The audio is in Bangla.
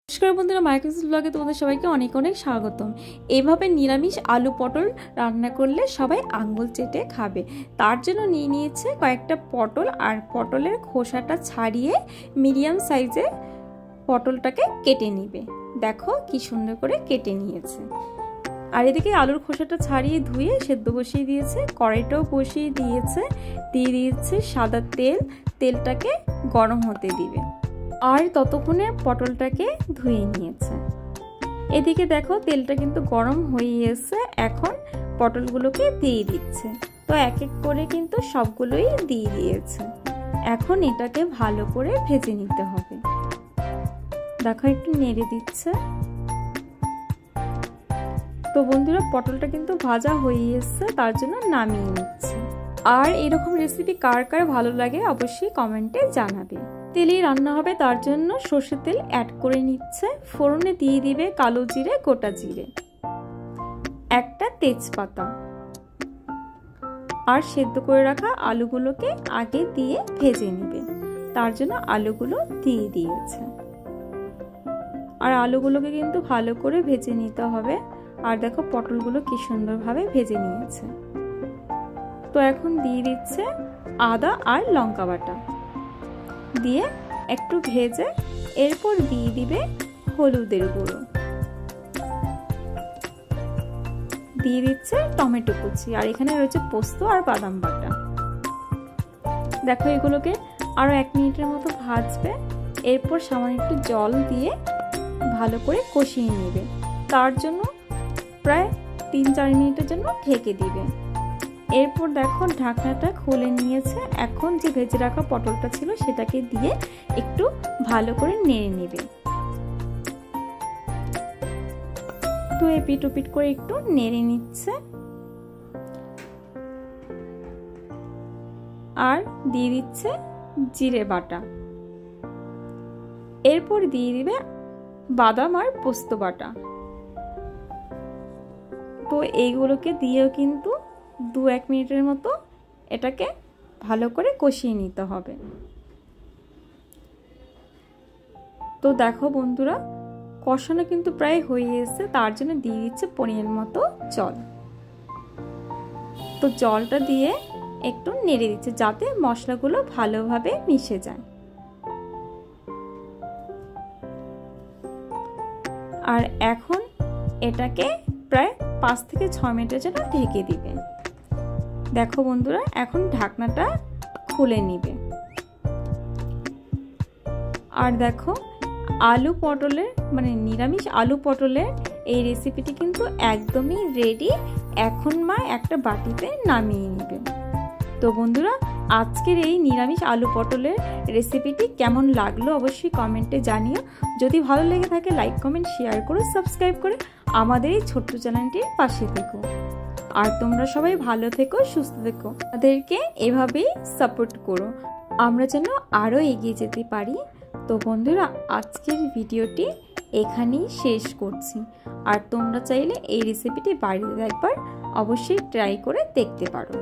নমস্কার বন্ধুরা, মাইক্রোসফট ব্লগে তোমাদের সবাইকে অনেক অনেক স্বাগতম। এভাবে নিরামিষ আলু পটল রান্না করলে সবাই আঙ্গুল চেটে খাবে। তার জন্য নিয়ে নিয়েছে কয়েকটা পটল, আর পটলের খোসাটা ছাড়িয়ে মিডিয়াম সাইজে পটলটাকে কেটে নিবে। দেখো কি সুন্দর করে কেটে নিয়েছে। আর এদিকে আলুর খোসাটা ছাড়িয়ে ধুয়ে সেদ্ধ বসিয়ে দিয়েছে, কড়াইটাও বসিয়ে দিয়েছে, দিয়ে দিয়েছে সাদা তেল। তেলটাকে গরম হতে দিবে, আর ততক্ষণে পটলটাকে ধুয়ে নিয়েছে। এদিকে দেখো তেলটা কিন্তু গরম হয়ে এসেছে, এখন পটলগুলোকে দিয়ে দিচ্ছে। তো এক এক করে কিন্তু সবগুলোই দিয়ে দিয়েছে। এখন এটাকে ভালো করে ভেজে নিতে হবে। দেখো একটু নেড়ে দিচ্ছে। তো বন্ধুরা, পটলটা কিন্তু ভাজা হয়ে এসেছে, তার জন্য নামিয়ে নিচ্ছে। আর এরকম রেসিপি কার কার ভালো লাগে অবশ্যই কমেন্টে জানাবে। তেলেই রান্না হবে, তার জন্য সর্ষের তেল অ্যাড করে নিচ্ছে। ফোড়নে দিয়ে দিবে কালো জিরে, গোটা জিরে, একটা তেজপাতা, আর সেদ্ধ করে রাখা আলুগুলোকে আগে দিয়ে ভেজে নিবে। তার জন্য আলুগুলো দিয়ে দিয়েছে। আর আলুগুলোকে কিন্তু ভালো করে ভেজে নিতে হবে। আর দেখো পটলগুলো কি সুন্দরভাবে ভেজে নিয়েছে। তো এখন দিয়ে দিচ্ছে আদা আর লঙ্কা বাটা, দিয়ে একটু ভেজে এরপর দিয়ে দিবে হলুদের গুঁড়ো, দিয়ে দিচ্ছে টমেটো কুচি, আর এখানে রয়েছে পোস্ত আর বাদাম বাটা। দেখো এগুলোকে আরো 1 মিনিটের মতো ভাজবে। এরপর সামান্য একটু জল দিয়ে ভালো করে কষিয়ে নেবে। তার জন্য প্রায় 3-4 মিনিটের জন্য ঢেকে দিবে। এরপর দেখো ঢাকনাটা খুলে নিয়েছে। এখন যে ভেজে রাখা পটলটা ছিল সেটাকে দিয়ে একটু ভালো করে নেড়ে নেবে। তো এপিট ওপিট করে একটু নেড়ে নিচ্ছে। আর দিয়ে দিচ্ছে জিরে বাটা। এরপর দিয়ে দিবে বাদাম আর পোস্ত বাটা। তো এইগুলোকে দিয়েও কিন্তু 2-1 মিনিটের মতো এটাকে ভালো করে কষিয়ে নিতে হবে। তো দেখো বন্ধুরা, কষানো কিন্তু প্রায় হয়ে এসেছে, তার জন্য দিয়ে দিচ্ছে পরিমাণ মতো জল। তো জলটা দিয়ে একটু নেড়ে দিচ্ছে যাতে মশলাগুলো ভালোভাবে মিশে যায়। আর এখন এটাকে প্রায় 5-6 মিনিটের জন্য ঢেকে দিবে। দেখো বন্ধুরা, এখন ঢাকনাটা খুলে নিবে। আর দেখো আলু পটলের নিরামিষ আলু পটলের এই রেসিপিটি কিন্তু একদমই রেডি। এখন মা একটা বাটিতে নামিয়ে নেবে। তো বন্ধুরা, আজকের এই নিরামিষ আলু পটলের রেসিপিটি কেমন লাগলো অবশ্যই কমেন্টে জানিও। যদি ভালো লেগে থাকে লাইক, কমেন্ট, শেয়ার করে সাবস্ক্রাইব করে আমাদের এই ছোট্ট চ্যানেলটির পাশে থেকো। আর তোমরা সবাই ভালো থেকো, সুস্থ থেকো। আমাদেরকে এভাবেই সাপোর্ট করো, আমরা যেন আরও এগিয়ে যেতে পারি। তো বন্ধুরা, আজকের ভিডিওটি এখানেই শেষ করছি। আর তোমরা চাইলে এই রেসিপিটি বাড়িতে একবার অবশ্যই ট্রাই করে দেখতে পারো।